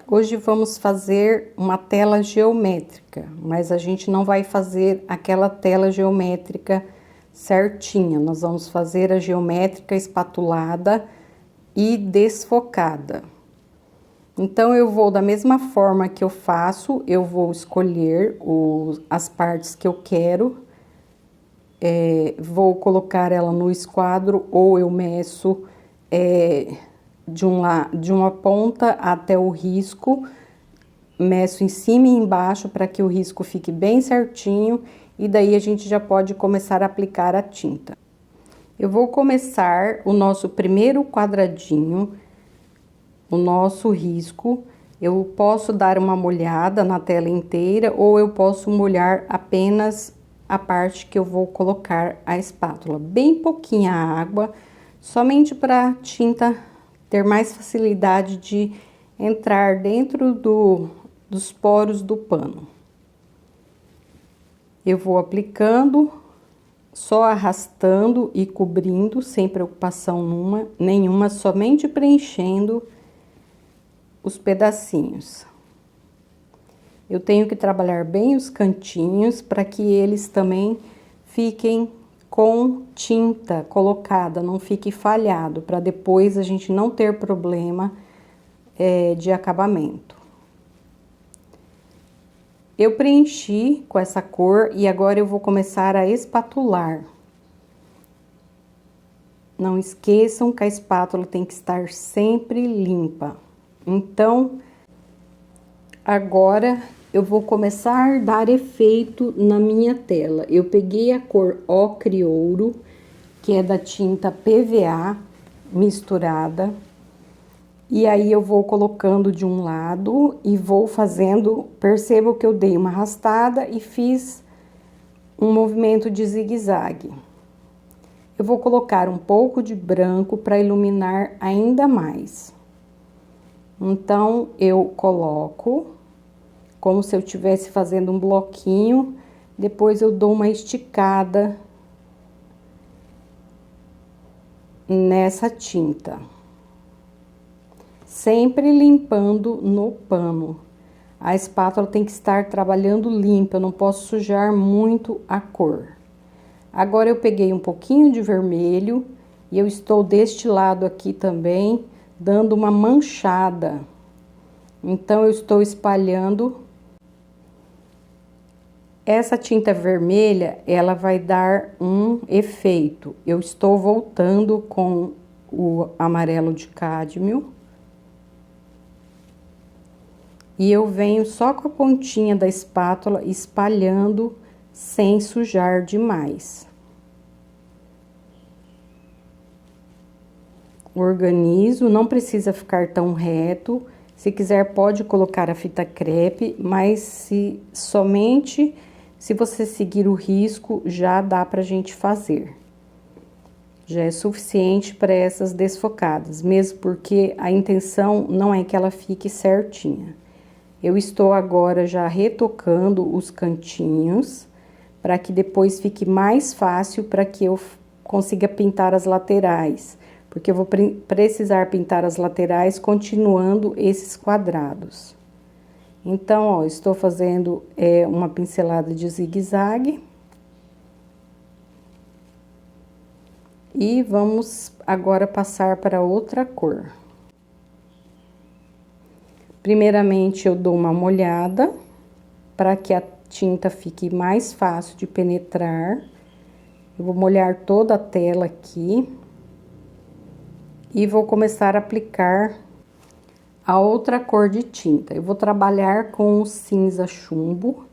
Hoje vamos fazer uma tela geométrica, mas a gente não vai fazer aquela tela geométrica certinha. Nós vamos fazer a geométrica espatulada e desfocada. Então, eu vou, da mesma forma que eu faço, eu vou escolher as partes que eu quero. Vou colocar ela no esquadro ou eu meço de uma ponta até o risco, meço em cima e embaixo para que o risco fique bem certinho e daí a gente já pode começar a aplicar a tinta. Eu vou começar o nosso primeiro quadradinho, o nosso risco. Eu posso dar uma molhada na tela inteira ou eu posso molhar apenas a parte que eu vou colocar a espátula, bem pouquinha água, somente para a tinta ter mais facilidade de entrar dentro dos poros do pano. Eu vou aplicando, só arrastando e cobrindo, sem preocupação nenhuma, somente preenchendo os pedacinhos. Eu tenho que trabalhar bem os cantinhos para que eles também fiquem com tinta colocada, não fique falhado, para depois a gente não ter problema de acabamento. Eu preenchi com essa cor e agora eu vou começar a espatular. Não esqueçam que a espátula tem que estar sempre limpa. Então, agora eu vou começar a dar efeito na minha tela. Eu peguei a cor ocre ouro, que é da tinta PVA misturada. E aí eu vou colocando de um lado e vou fazendo, percebo que eu dei uma arrastada e fiz um movimento de zigue-zague. Eu vou colocar um pouco de branco para iluminar ainda mais. Então, eu coloco como se eu estivesse fazendo um bloquinho, depois eu dou uma esticada nessa tinta. Sempre limpando no pano. A espátula tem que estar trabalhando limpa, eu não posso sujar muito a cor. Agora eu peguei um pouquinho de vermelho e eu estou deste lado aqui também, dando uma manchada. Então, eu estou espalhando. Essa tinta vermelha, ela vai dar um efeito. Eu estou voltando com o amarelo de cádmio. E eu venho só com a pontinha da espátula espalhando sem sujar demais. Organizo, não precisa ficar tão reto. Se quiser, pode colocar a fita crepe, mas somente se você seguir o risco, já dá pra gente fazer. Já é suficiente para essas desfocadas, mesmo porque a intenção não é que ela fique certinha. Eu estou agora já retocando os cantinhos, para que depois fique mais fácil para que eu consiga pintar as laterais. Porque eu vou precisar pintar as laterais continuando esses quadrados. Então, ó, estou fazendo uma pincelada de zigue-zague. E vamos agora passar para outra cor. Primeiramente, eu dou uma molhada, para que a tinta fique mais fácil de penetrar. Eu vou molhar toda a tela aqui. E vou começar a aplicar a outra cor de tinta. Eu vou trabalhar com o cinza chumbo.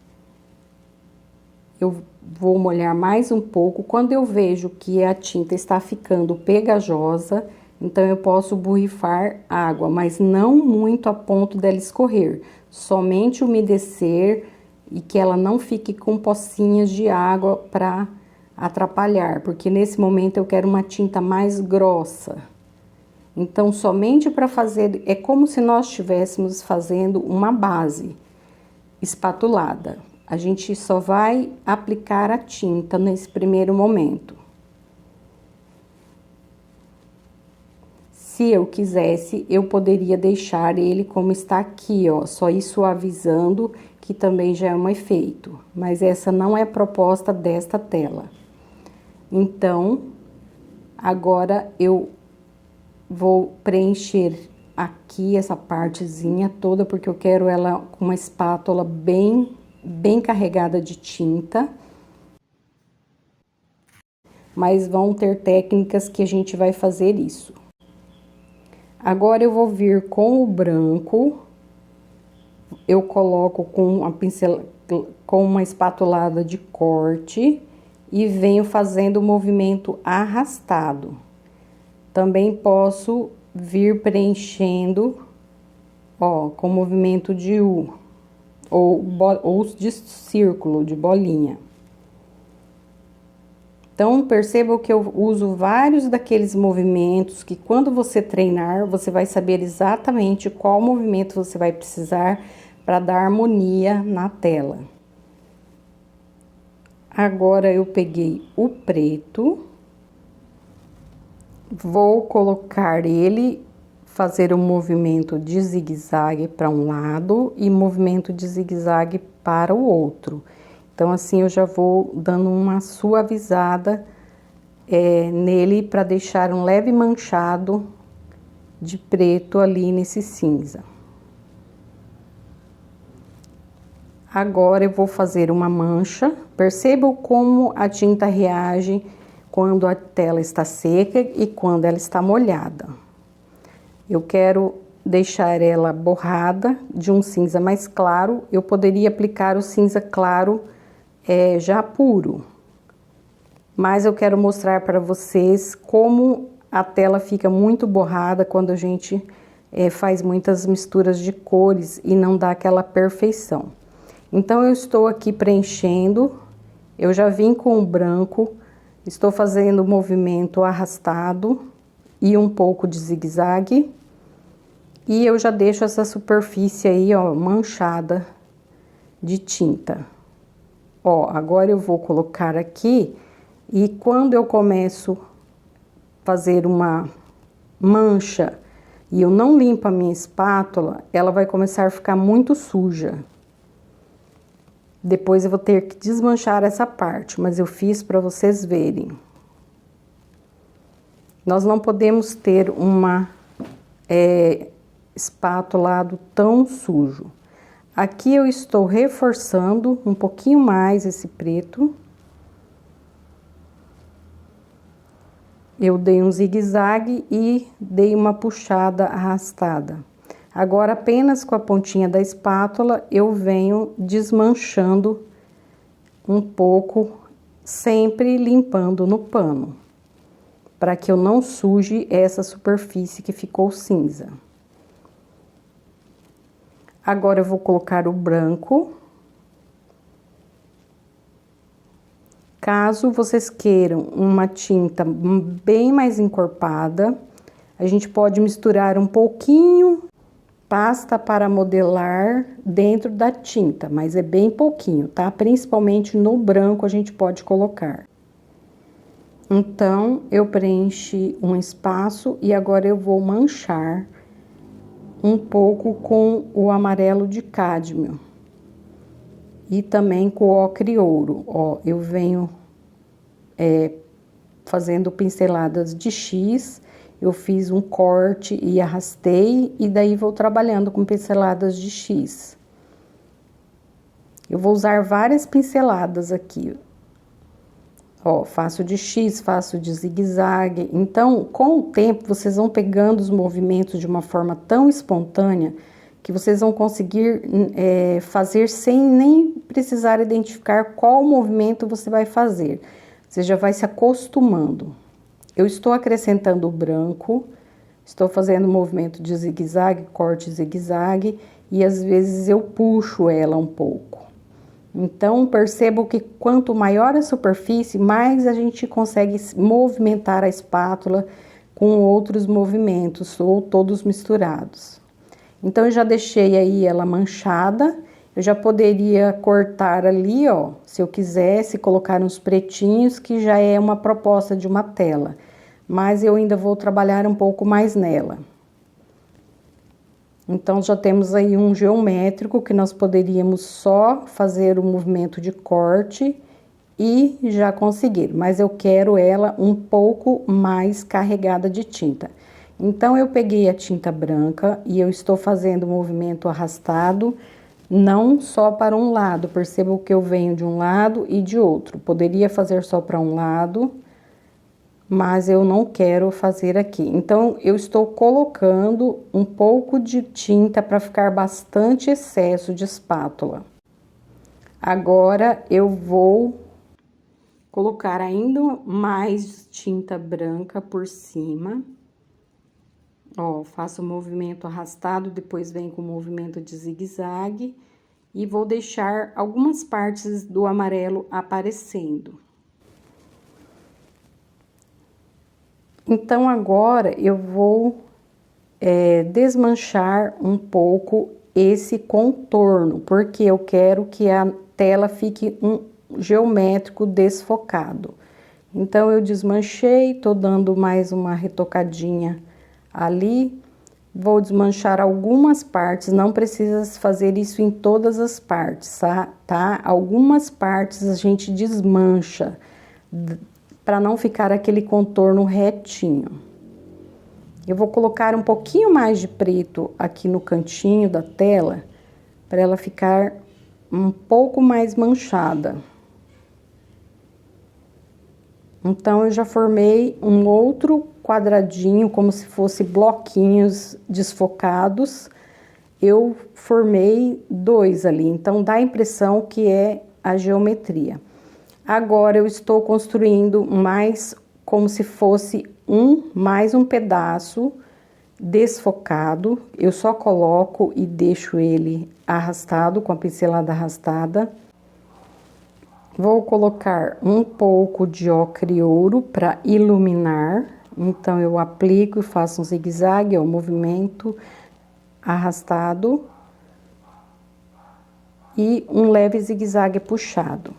Eu vou molhar mais um pouco. Quando eu vejo que a tinta está ficando pegajosa, então eu posso borrifar água, mas não muito a ponto dela escorrer. Somente umedecer e que ela não fique com pocinhas de água para atrapalhar, porque nesse momento eu quero uma tinta mais grossa. Então, somente para fazer, é como se nós estivéssemos fazendo uma base espatulada. A gente só vai aplicar a tinta nesse primeiro momento. Se Se eu quisesse, eu poderia deixar ele como está aqui, ó, só ir suavizando, que também já é um efeito. Mas essa não é a proposta desta tela. Então, agora eu vou preencher aqui essa partezinha toda, porque eu quero ela com uma espátula bem carregada de tinta. Mas vão ter técnicas que a gente vai fazer isso. Agora eu vou vir com o branco, eu coloco com com uma espatulada de corte e venho fazendo o movimento arrastado. Também posso vir preenchendo, ó, com movimento de U ou de círculo, de bolinha. Então, perceba que eu uso vários daqueles movimentos que quando você treinar, você vai saber exatamente qual movimento você vai precisar para dar harmonia na tela. Agora, eu peguei o preto, vou colocar ele, fazer um movimento de zigue-zague para um lado e movimento de zigue-zague para o outro. Então, assim, eu já vou dando uma suavizada nele para deixar um leve manchado de preto ali nesse cinza. Agora, eu vou fazer uma mancha. Percebam como a tinta reage quando a tela está seca e quando ela está molhada. Eu quero deixar ela borrada de um cinza mais claro. Eu poderia aplicar o cinza claro já puro, mas eu quero mostrar para vocês como a tela fica muito borrada quando a gente faz muitas misturas de cores e não dá aquela perfeição. Então, eu estou aqui preenchendo, eu já vim com o branco, estou fazendo o movimento arrastado e um pouco de zigue-zague, e eu já deixo essa superfície aí, ó, manchada de tinta. Ó, agora eu vou colocar aqui e quando eu começo a fazer uma mancha e eu não limpo a minha espátula, ela vai começar a ficar muito suja. Depois eu vou ter que desmanchar essa parte, mas eu fiz para vocês verem. Nós não podemos ter uma espátula tão sujo. Aqui eu estou reforçando um pouquinho mais esse preto. Eu dei um zigue-zague e dei uma puxada arrastada. Agora, apenas com a pontinha da espátula, eu venho desmanchando um pouco, sempre limpando no pano, para que eu não suje essa superfície que ficou cinza. Agora, eu vou colocar o branco. Caso vocês queiram uma tinta bem mais encorpada, a gente pode misturar um pouquinho pasta para modelar dentro da tinta, mas é bem pouquinho, tá? Principalmente no branco a gente pode colocar. Então, eu preenchi um espaço e agora eu vou manchar um pouco com o amarelo de cádmio e também com o ocre ouro. Ó, eu venho fazendo pinceladas de X, eu fiz um corte e arrastei e daí vou trabalhando com pinceladas de X. Eu vou usar várias pinceladas aqui. Ó, faço de X, faço de zigue-zague. Então, com o tempo, vocês vão pegando os movimentos de uma forma tão espontânea que vocês vão conseguir fazer sem nem precisar identificar qual movimento você vai fazer. Você já vai se acostumando. Eu estou acrescentando o branco, estou fazendo movimento de zigue-zague, corte zigue-zague, e às vezes eu puxo ela um pouco. Então, percebo que quanto maior a superfície, mais a gente consegue movimentar a espátula com outros movimentos, ou todos misturados. Então, eu já deixei aí ela manchada, eu já poderia cortar ali, ó, se eu quisesse, colocar uns pretinhos, que já é uma proposta de uma tela. mas eu ainda vou trabalhar um pouco mais nela. Então, já temos aí um geométrico que nós poderíamos só fazer o movimento de corte e já conseguir, mas eu quero ela um pouco mais carregada de tinta. Então, eu peguei a tinta branca e eu estou fazendo o movimento arrastado, não só para um lado, perceba que eu venho de um lado e de outro. Poderia fazer só para um lado, mas eu não quero fazer aqui. Então, eu estou colocando um pouco de tinta para ficar bastante excesso de espátula. Agora, eu vou colocar ainda mais tinta branca por cima. Ó, faço o movimento arrastado, depois venho com o movimento de zigue-zague e vou deixar algumas partes do amarelo aparecendo. Então, agora eu vou desmanchar um pouco esse contorno, porque eu quero que a tela fique um geométrico desfocado. Então, eu desmanchei, tô dando mais uma retocadinha ali, vou desmanchar algumas partes, não precisa fazer isso em todas as partes, tá? Algumas partes a gente desmancha, para não ficar aquele contorno retinho. Eu vou colocar um pouquinho mais de preto aqui no cantinho da tela, para ela ficar um pouco mais manchada. Então, eu já formei um outro quadradinho, como se fosse bloquinhos desfocados. Eu formei 2 ali, então dá a impressão que é a geometria. Agora, eu estou construindo mais como se fosse mais um pedaço desfocado. Eu só coloco e deixo ele arrastado, com a pincelada arrastada. Vou colocar um pouco de ocre ouro para iluminar. Então, eu aplico e faço um zigue-zague, ó, movimento arrastado. E um leve zigue-zague puxado.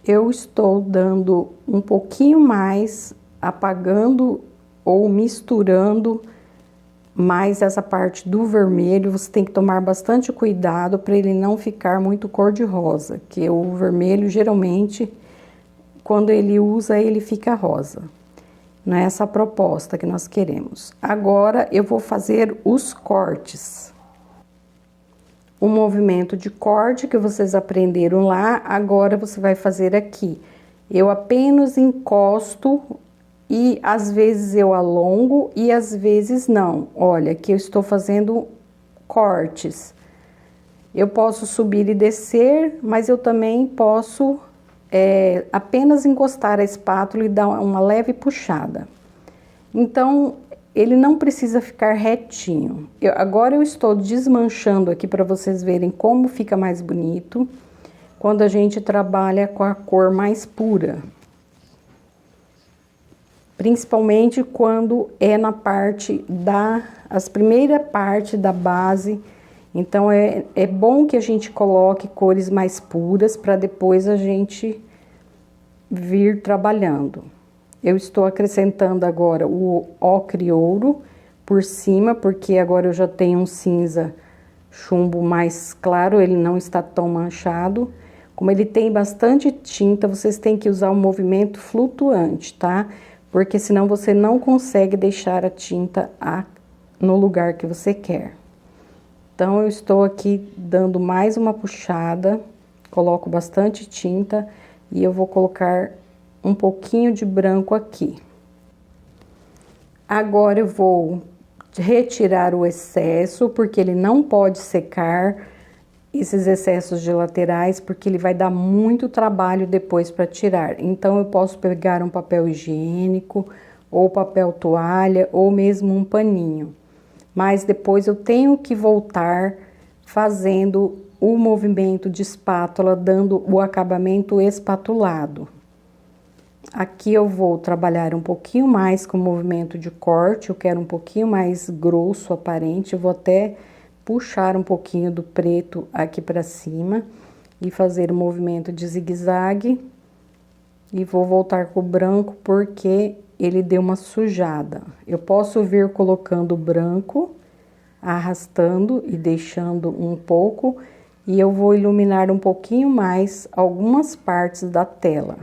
Eu estou dando um pouquinho mais, apagando ou misturando mais essa parte do vermelho. Você tem que tomar bastante cuidado para ele não ficar muito cor-de-rosa, que o vermelho geralmente, quando ele usa, ele fica rosa. Não é essa a proposta que nós queremos. Agora, eu vou fazer os cortes. O movimento de corte que vocês aprenderam lá, agora você vai fazer aqui. Eu apenas encosto e às vezes eu alongo e às vezes não. Olha, aqui eu estou fazendo cortes. Eu posso subir e descer, mas eu também posso apenas encostar a espátula e dar uma leve puxada. Então, ele não precisa ficar retinho. Agora eu estou desmanchando aqui para vocês verem como fica mais bonito quando a gente trabalha com a cor mais pura. Principalmente quando é na parte as primeira parte da base. Então, é bom que a gente coloque cores mais puras para depois a gente vir trabalhando. Eu estou acrescentando agora o ocre ouro por cima, porque agora eu já tenho um cinza chumbo mais claro, ele não está tão manchado. Como ele tem bastante tinta, vocês têm que usar um movimento flutuante, tá? Porque senão você não consegue deixar a tinta no lugar que você quer. Então, eu estou aqui dando mais uma puxada, coloco bastante tinta e eu vou colocar um pouquinho de branco aqui. Agora, eu vou retirar o excesso, porque ele não pode secar esses excessos de laterais, porque ele vai dar muito trabalho depois para tirar. Então, eu posso pegar um papel higiênico, ou papel toalha, ou mesmo um paninho. Mas depois eu tenho que voltar fazendo o movimento de espátula, dando o acabamento espatulado. Aqui eu vou trabalhar um pouquinho mais com o movimento de corte, eu quero um pouquinho mais grosso, aparente, eu vou até puxar um pouquinho do preto aqui pra cima e fazer o movimento de zigue-zague. E vou voltar com o branco porque ele deu uma sujada. Eu posso vir colocando o branco, arrastando e deixando um pouco, e eu vou iluminar um pouquinho mais algumas partes da tela.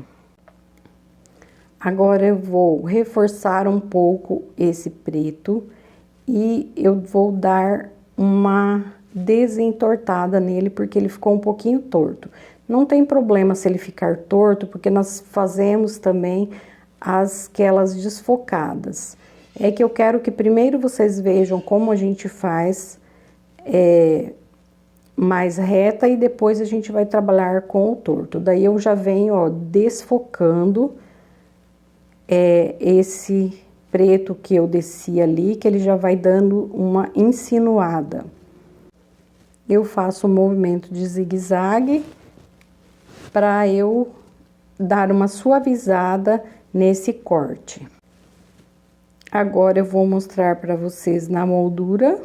Agora eu vou reforçar um pouco esse preto e eu vou dar uma desentortada nele porque ele ficou um pouquinho torto. Não tem problema se ele ficar torto, porque nós fazemos também aquelas desfocadas. É que eu quero que primeiro vocês vejam como a gente faz mais reta e depois a gente vai trabalhar com o torto. Daí eu já venho, ó, desfocando esse preto que eu desci ali, que ele já vai dando uma insinuada. Eu faço um movimento de zigue-zague para eu dar uma suavizada nesse corte. Agora eu vou mostrar para vocês na moldura.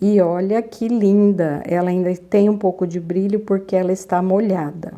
E olha que linda! Ela ainda tem um pouco de brilho porque ela está molhada.